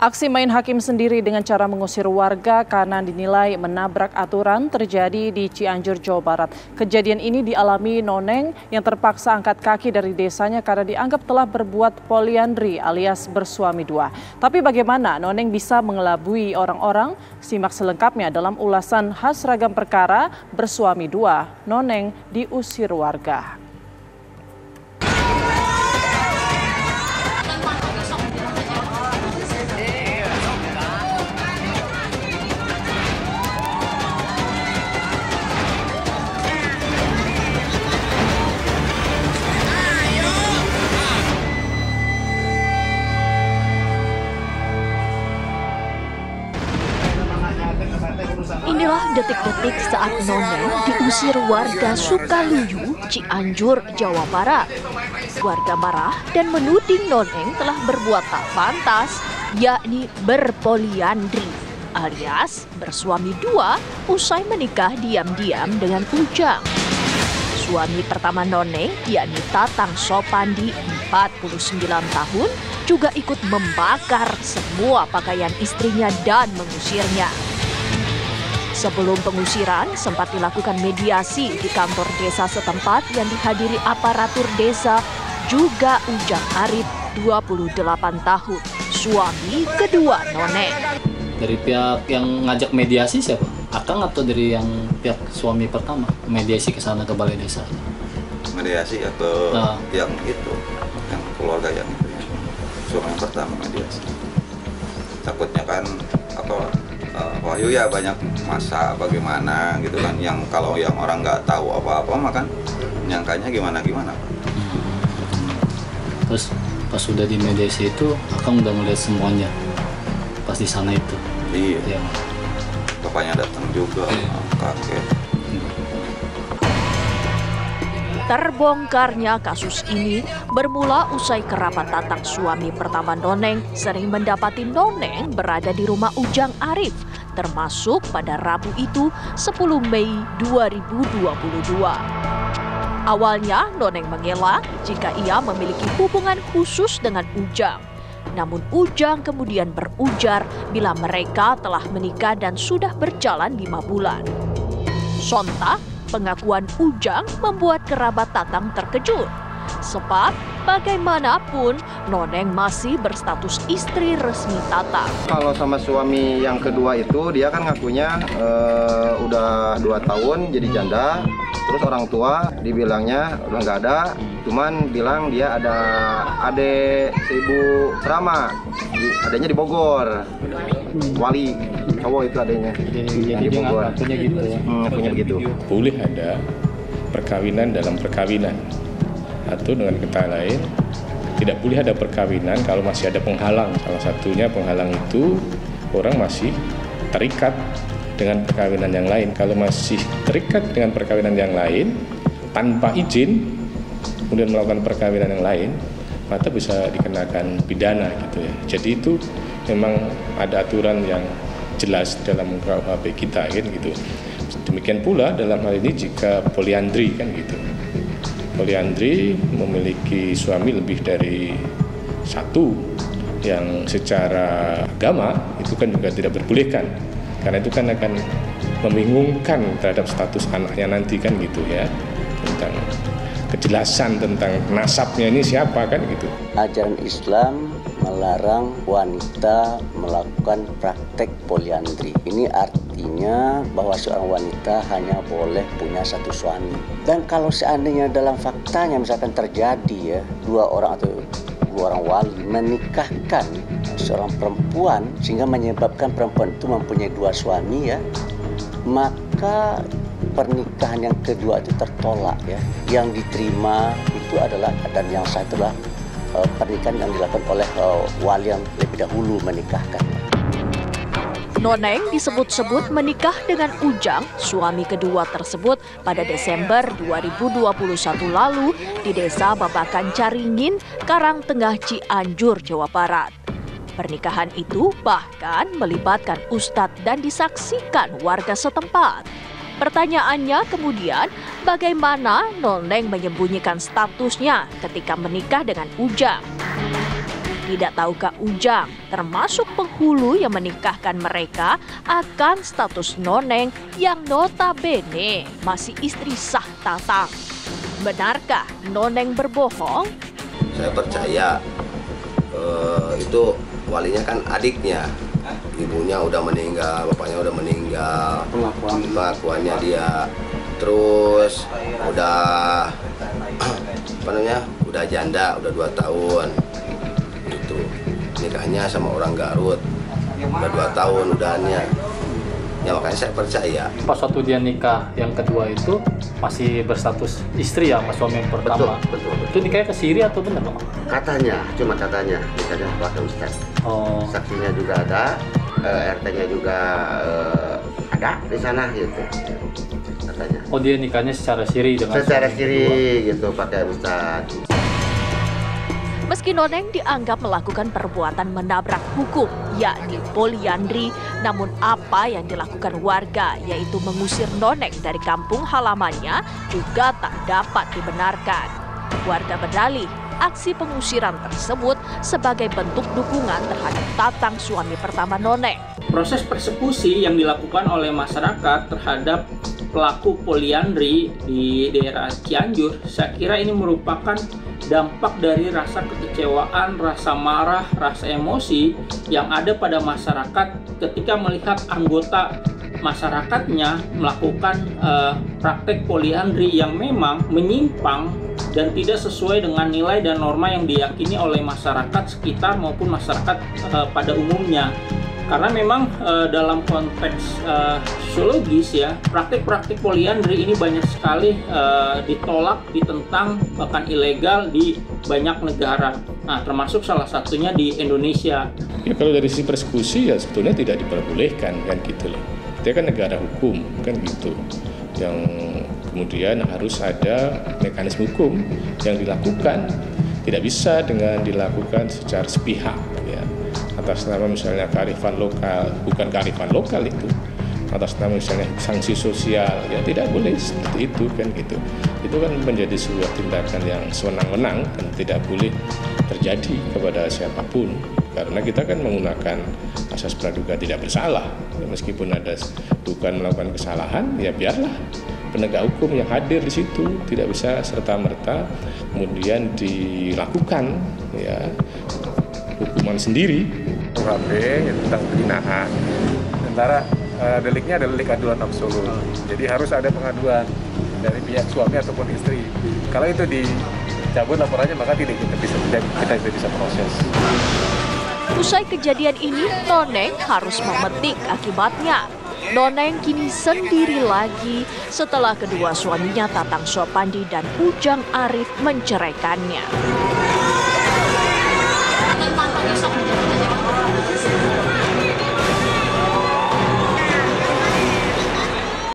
Aksi main hakim sendiri dengan cara mengusir warga karena dinilai menabrak aturan terjadi di Cianjur, Jawa Barat. Kejadian ini dialami Noneng yang terpaksa angkat kaki dari desanya karena dianggap telah berbuat poliandri alias bersuami dua. Tapi bagaimana Noneng bisa mengelabui orang-orang? Simak selengkapnya dalam ulasan khas ragam perkara bersuami dua. Noneng diusir warga. Inilah detik-detik saat Noneng diusir warga Sukaluyu, Cianjur, Jawa Barat. Warga marah dan menuding Noneng telah berbuat tak pantas, yakni berpoliandri alias bersuami dua usai menikah diam-diam dengan Ujang. Suami pertama Noneng, yakni Tatang Sopandi, 49 tahun, juga ikut membakar semua pakaian istrinya dan mengusirnya. Sebelum pengusiran, sempat dilakukan mediasi di kantor desa setempat yang dihadiri aparatur desa, juga Ujang Arif, 28 tahun, suami kedua Noneng. Dari pihak yang ngajak mediasi siapa? Akang atau dari yang pihak suami pertama? Mediasi ke sana ke balai desa? Mediasi ya ke yang itu, yang keluarga yang itu. Suami pertama mediasi. Takutnya kan Wahyu ya banyak masa bagaimana gitu kan, yang kalau yang orang nggak tahu apa-apa makan nyangkanya gimana-gimana. Terus pas sudah di mediasi itu, Akang udah melihat semuanya pas di sana itu. Iya. Bapaknya datang juga, kakek. Terbongkarnya kasus ini bermula usai kerabat Tatang suami pertama Noneng sering mendapati Noneng berada di rumah Ujang Arif, termasuk pada Rabu itu 10 Mei 2022. Awalnya Noneng mengelak jika ia memiliki hubungan khusus dengan Ujang. Namun Ujang kemudian berujar bila mereka telah menikah dan sudah berjalan 5 bulan. Sontak, pengakuan Ujang membuat kerabat Tatang terkejut. Sebab bagaimanapun Noneng masih berstatus istri resmi Tatang. Kalau sama suami yang kedua itu dia kan ngakunya udah 2 tahun jadi janda. Terus orang tua dibilangnya udah nggak ada, cuman bilang dia ada adek Ibu Rama, adanya di Bogor, wali cowok itu adanya di Bogor. Punya gitu ya? Punya begitu. Boleh ada perkawinan dalam perkawinan, atau dengan kata lain tidak boleh ada perkawinan kalau masih ada penghalang. Salah satunya penghalang itu orang masih terikat dengan perkawinan yang lain. Kalau masih terikat dengan perkawinan yang lain tanpa izin kemudian melakukan perkawinan yang lain, maka bisa dikenakan pidana gitu ya. Jadi itu memang ada aturan yang jelas dalam KUHP kita kan gitu. Demikian pula dalam hal ini jika poliandri kan gitu. Poliandri memiliki suami lebih dari satu yang secara agama itu kan juga tidak diperbolehkan. Karena itu kan akan membingungkan terhadap status anaknya nanti kan gitu ya, tentang kejelasan tentang nasabnya ini siapa kan gitu. Ajaran Islam melarang wanita melakukan praktek poliandri. Ini artinya bahwa seorang wanita hanya boleh punya satu suami. Dan kalau seandainya dalam faktanya misalkan terjadi ya, 2 orang atau 2 orang wali menikahkan seorang perempuan sehingga menyebabkan perempuan itu mempunyai 2 suami ya, maka pernikahan yang kedua itu tertolak ya. Yang diterima itu adalah, dan yang sah itu adalah pernikahan yang dilakukan oleh wali yang lebih dahulu menikahkan. Noneng disebut-sebut menikah dengan Ujang, suami kedua tersebut, pada Desember 2021 lalu di Desa Babakan Caringin, Karangtengah, Cianjur, Jawa Barat. Pernikahan itu bahkan melibatkan ustadz dan disaksikan warga setempat. Pertanyaannya kemudian, bagaimana Noneng menyembunyikan statusnya ketika menikah dengan Ujang? Tidak tahukah Ujang, termasuk penghulu yang menikahkan mereka, akan status Noneng yang notabene masih istri sah Tatang? Benarkah Noneng berbohong? Saya percaya itu walinya kan adiknya. Ibunya udah meninggal, bapaknya udah meninggal. Pengakuannya dia. Terus udah udah janda, udah 2 tahun. Itu nikahnya sama orang Garut. Udah 2 tahun udahnya. Ya makanya saya percaya. Pas waktu dia nikah yang kedua itu masih berstatus istri ya, mas suami yang pertama. Betul. Itu nikahnya ke Siri atau benar loh? Katanya, cuma katanya nikahnya pakai Ustaz. Saksinya juga ada, RT-nya juga ada di sana gitu. Katanya. Oh, dia nikahnya secara siri dengan secara siri gitu pakai Ustaz. Meski Noneng dianggap melakukan perbuatan menabrak hukum, yakni poliandri, namun apa yang dilakukan warga, yaitu mengusir Noneng dari kampung halamannya, juga tak dapat dibenarkan. Warga berdalih, aksi pengusiran tersebut sebagai bentuk dukungan terhadap Tatang, suami pertama Noneng. Proses persekusi yang dilakukan oleh masyarakat terhadap pelaku poliandri di daerah Cianjur, saya kira ini merupakan dampak dari rasa kekecewaan, rasa marah, rasa emosi yang ada pada masyarakat ketika melihat anggota masyarakatnya melakukan praktek poliandri yang memang menyimpang dan tidak sesuai dengan nilai dan norma yang diyakini oleh masyarakat sekitar maupun masyarakat pada umumnya. Karena memang dalam konteks sosiologis ya, praktik-praktik poliandri ini banyak sekali ditolak, ditentang, bahkan ilegal di banyak negara. Nah, termasuk salah satunya di Indonesia. Ya kalau dari sisi persekusi ya sebetulnya tidak diperbolehkan kan gitu loh. Dia kan negara hukum kan gitu. Yang kemudian harus ada mekanisme hukum yang dilakukan. Tidak bisa dengan dilakukan secara sepihak ya. Atas nama misalnya kearifan lokal, bukan kearifan lokal itu, atas nama misalnya sanksi sosial, ya tidak boleh seperti itu kan gitu. Itu kan menjadi sebuah tindakan yang sewenang-wenang dan tidak boleh terjadi kepada siapapun. Karena kita kan menggunakan asas praduga tidak bersalah. Ya, meskipun ada dugaan melakukan kesalahan, ya biarlah penegak hukum yang hadir di situ, tidak bisa serta-merta kemudian dilakukan ya hukuman sendiri. KUHP tentang perzinahan, sementara deliknya adalah delik aduan absolut. Jadi harus ada pengaduan dari pihak suami ataupun istri. Kalau itu dicabut laporannya maka kita bisa proses. Usai kejadian ini, Noneng harus memetik akibatnya. Noneng kini sendiri lagi setelah kedua suaminya Tatang Sopandi dan Ujang Arif menceraikannya.